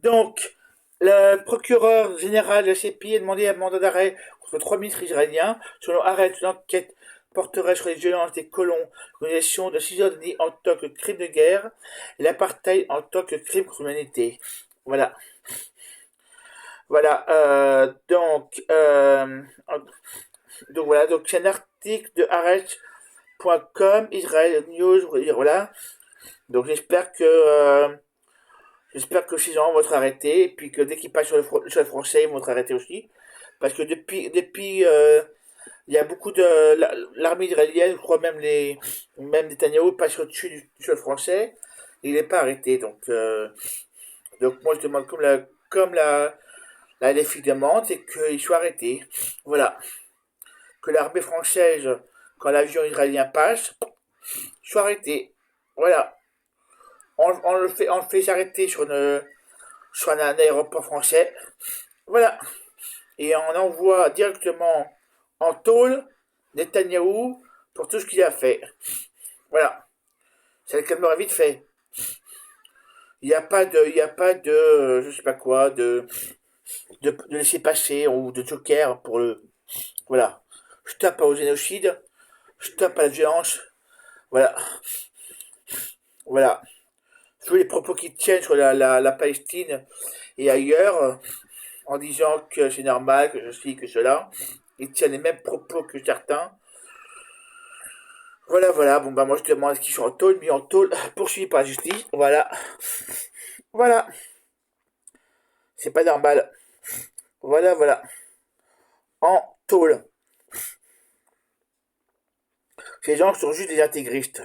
Donc, le procureur général de la CPI a demandé un mandat d'arrêt contre trois ministres israéliens. Selon Arrête, une enquête porterait sur les violences des colons, l'organisation de Cisjordanie en tant que crime de guerre et l'apartheid en tant que crime contre l'humanité. Voilà. Voilà. Donc voilà. Donc c'est un article de Arrête.com, Israël News. Voilà. Donc j'espère que ces gens vont être arrêtés, et puis que dès qu'ils passent sur le sol français, ils vont être arrêtés aussi. Parce que depuis il y a beaucoup de l'armée israélienne, je crois même Netanyahou passe au-dessus du sol français, et il n'est pas arrêté. Donc moi je demande la LFI demande, c'est qu'il soit arrêté. Voilà. Que l'armée française, quand l'avion israélien passe, soit arrêté. Voilà. On le fait s'arrêter sur un aéroport français. Voilà. Et on envoie directement en tôle Netanyahou pour tout ce qu'il a fait. Voilà. Ça le calmera vite fait. Il y a pas de, je sais pas quoi, de laisser passer ou de joker pour le, voilà. Je tape au génocide, je tape à la violence, voilà. Voilà. Tous les propos qui tiennent sur la Palestine et ailleurs, en disant que c'est normal, que ceci, que cela, ils tiennent les mêmes propos que certains. Voilà, voilà. Bon, bah, moi, je demande qu'ils soient en tôle, mis en tôle, poursuivi par la justice. Voilà. Voilà. C'est pas normal. Voilà, voilà. En tôle. Ces gens sont juste des intégristes.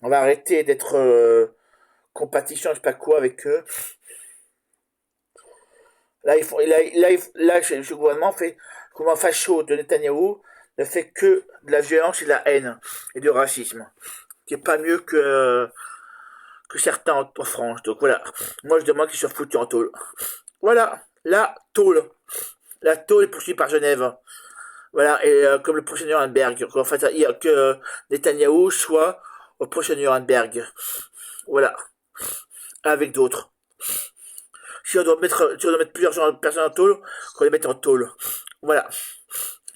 On va arrêter d'être compatissant, je sais pas quoi, avec eux. Là, ils font, là, ce gouvernement fait, le gouvernement facho de Netanyahou ne fait que de la violence et de la haine et du racisme. Qui est pas mieux que certains en France. Donc voilà. Moi, je demande qu'ils soient foutus en tôle. Voilà. La tôle. La tôle est poursuivie par Genève. Voilà. Et comme le procès Nuremberg. En fait, que Netanyahou soit au procès Nuremberg. Voilà. Avec d'autres. Si on doit mettre plusieurs personnes en tôle, on les met en tôle. Voilà.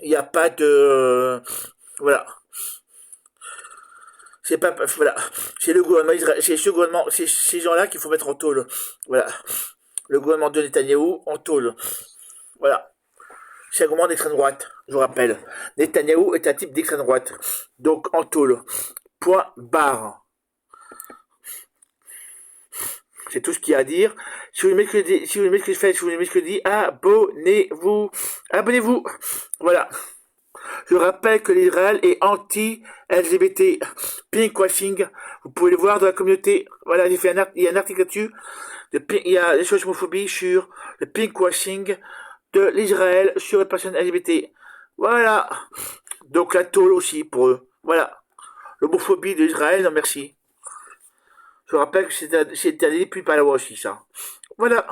Il n'y a pas de, voilà. C'est pas, voilà. C'est le gouvernement Israël, c'est ce gouvernement, c'est ces gens-là qu'il faut mettre en tôle. Voilà. Le gouvernement de Netanyahou en tôle. Voilà. C'est un gouvernement d'extrême droite, je vous rappelle. Netanyahou est un type d'extrême droite. Donc en tôle. Point barre. C'est tout ce qu'il y a à dire. Si vous aimez ce que je dis, si vous aimez ce que je fais, si vous aimez ce que je dis, abonnez-vous. Abonnez-vous. Voilà. Je rappelle que l'Israël est anti-LGBT. Pinkwashing. Vous pouvez le voir dans la communauté. Voilà, il y a un article là-dessus. Il y a des choses homophobie sur le pinkwashing de l'Israël sur les personnes LGBT. Voilà. Donc la tôle aussi pour eux. Voilà. L'homophobie de l'Israël, non merci. Je rappelle que c'est interdit depuis par la loi aussi, ça. Voilà.